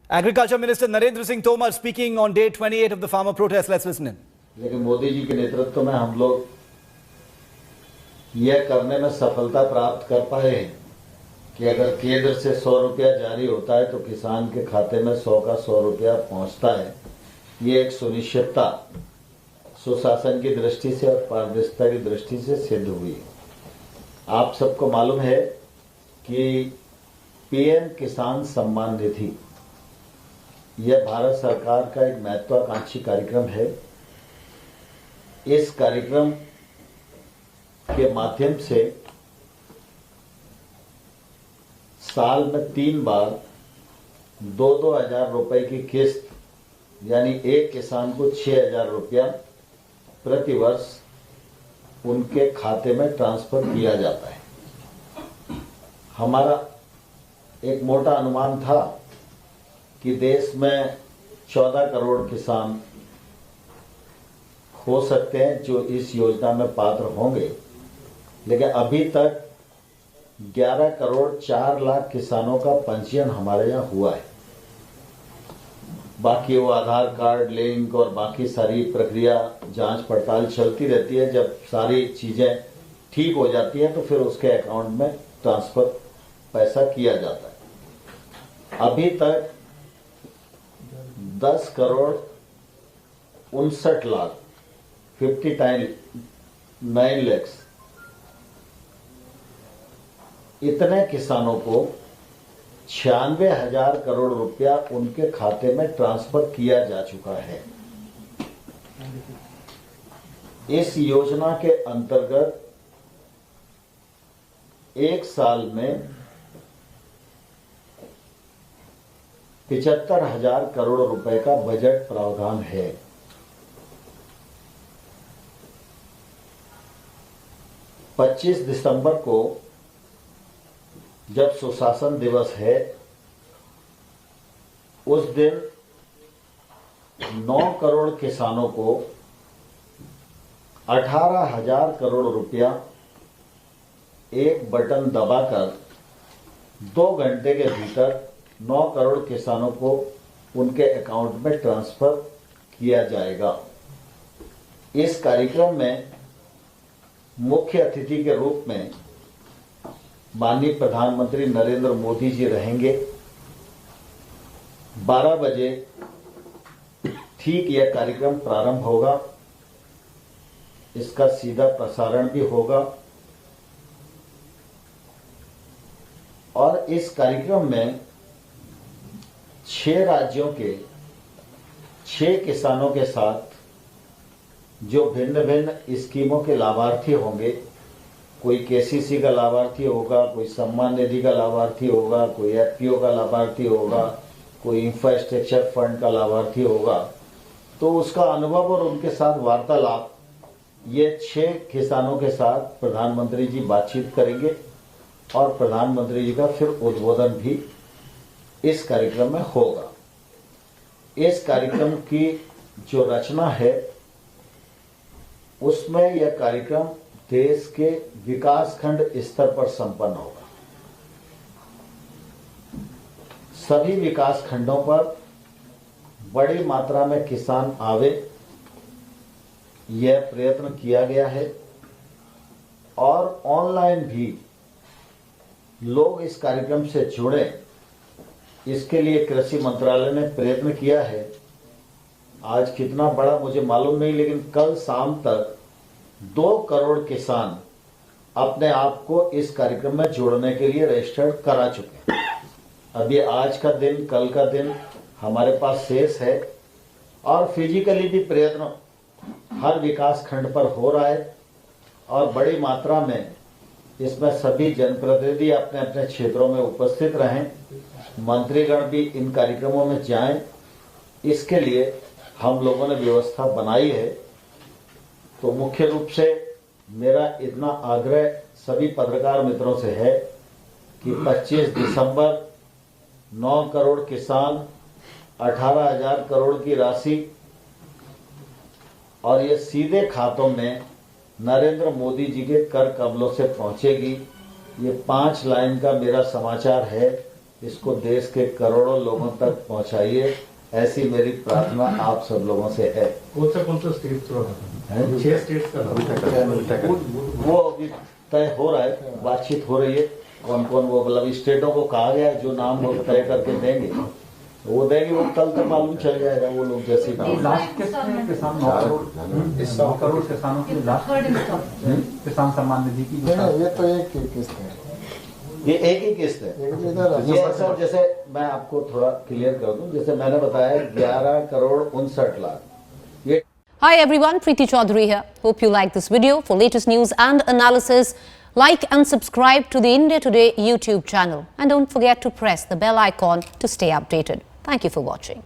Agriculture Minister Narendra Singh Tomar speaking on day 28 of the farmer protest. Let's listen in. लेकिन मोदी जी के नेतृत्व में हम लोग यह करने में सफलता प्राप्त कर पाए हैं कि अगर केंद्र से 100 रुपया जारी होता है तो किसान के खाते में 100 का 100 रुपया पहुंचता है। ये एक सुनिश्चितता सुशासन की दृष्टि से और पारदर्शिता की दृष्टि से सिद्ध हुई है। आप सबको मालूम है कि पीएम किसान सम्मान निधि यह भारत सरकार का एक महत्वाकांक्षी कार्यक्रम है। इस कार्यक्रम के माध्यम से साल में 3 बार 2-2 हजार रुपए की किस्त यानी एक किसान को 6,000 रुपया प्रति वर्ष उनके खाते में ट्रांसफर किया जाता है। हमारा एक मोटा अनुमान था कि देश में 14 करोड़ किसान हो सकते हैं जो इस योजना में पात्र होंगे, लेकिन अभी तक 11 करोड़ 4 लाख किसानों का पंजीयन हमारे यहाँ हुआ है। बाकी वो आधार कार्ड लिंक और बाकी सारी प्रक्रिया जांच पड़ताल चलती रहती है। जब सारी चीजें ठीक हो जाती हैं तो फिर उसके अकाउंट में ट्रांसफर पैसा किया जाता है। अभी तक 10 करोड़ 59 लाख 59 lakhs इतने किसानों को 96,000 करोड़ रुपया उनके खाते में ट्रांसफर किया जा चुका है। इस योजना के अंतर्गत एक साल में 75,000 करोड़ रुपए का बजट प्रावधान है। पच्चीस दिसंबर को जब सुशासन दिवस है उस दिन 9 करोड़ किसानों को 18,000 करोड़ रुपया एक बटन दबाकर 2 घंटे के भीतर 9 करोड़ किसानों को उनके अकाउंट में ट्रांसफर किया जाएगा। इस कार्यक्रम में मुख्य अतिथि के रूप में माननीय प्रधानमंत्री नरेंद्र मोदी जी रहेंगे। 12 बजे ठीक यह कार्यक्रम प्रारंभ होगा। इसका सीधा प्रसारण भी होगा और इस कार्यक्रम में 6 राज्यों के 6 किसानों के साथ जो भिन्न भिन्न स्कीमों के लाभार्थी होंगे, कोई केसीसी का लाभार्थी होगा, कोई सम्मान निधि का लाभार्थी होगा, कोई एफपीओ का लाभार्थी होगा, कोई इंफ्रास्ट्रक्चर फंड का लाभार्थी होगा, तो उसका अनुभव और उनके साथ वार्तालाप ये 6 किसानों के साथ प्रधानमंत्री जी बातचीत करेंगे और प्रधानमंत्री जी का फिर उद्बोधन भी इस कार्यक्रम में होगा। इस कार्यक्रम की जो रचना है उसमें यह कार्यक्रम देश के विकासखंड स्तर पर संपन्न होगा। सभी विकास खंडों पर बड़ी मात्रा में किसान आवे, यह प्रयत्न किया गया है और ऑनलाइन भी लोग इस कार्यक्रम से जुड़े, इसके लिए कृषि मंत्रालय ने प्रयत्न किया है। आज कितना बड़ा मुझे मालूम नहीं, लेकिन कल शाम तक 2 करोड़ किसान अपने आप को इस कार्यक्रम में जोड़ने के लिए रजिस्टर्ड करा चुके हैं। अभी आज का दिन, कल का दिन हमारे पास शेष है और फिजिकली भी प्रयत्न हर विकास खंड पर हो रहा है और बड़ी मात्रा में इसमें सभी जनप्रतिनिधि अपने अपने क्षेत्रों में उपस्थित रहें, मंत्रीगण भी इन कार्यक्रमों में जाएं। इसके लिए हम लोगों ने व्यवस्था बनाई है। तो मुख्य रूप से मेरा इतना आग्रह सभी पत्रकार मित्रों से है कि 25 दिसंबर 9 करोड़ किसान 18,000 करोड़ की राशि और ये सीधे खातों में नरेंद्र मोदी जी के कर कमलों से पहुंचेगी। ये 5 लाइन का मेरा समाचार है इसको देश के करोड़ों लोगों तक पहुंचाइए, ऐसी मेरी प्रार्थना आप सब लोगों से है। कौन सा स्टेट थ्रो है? 6 स्टेट का वो अभी तय हो रहा है, बातचीत हो रही है, कौन कौन वो मतलब स्टेटों को कहा गया है, जो नाम वो तय करके देंगे वो देंगे, वो कल तक मालूम चल जाएगा वो लोग जैसे लास्ट किस्त है किसान 9 करोड़ किसानों की लास्ट किसान सम्मान निधि की। ये तो एक किस्त है, ये एक ही किस्त है। ये सर जैसे मैं आपको थोड़ा क्लियर कर दूं, जैसे मैंने बताया 11 करोड़ 59 लाख ये। Hi everyone, Preeti Chaudhary here. Hope you like this video. For latest news and analysis, like and subscribe to the India Today YouTube channel. And don't forget to press the bell icon to stay updated. Thank you for watching.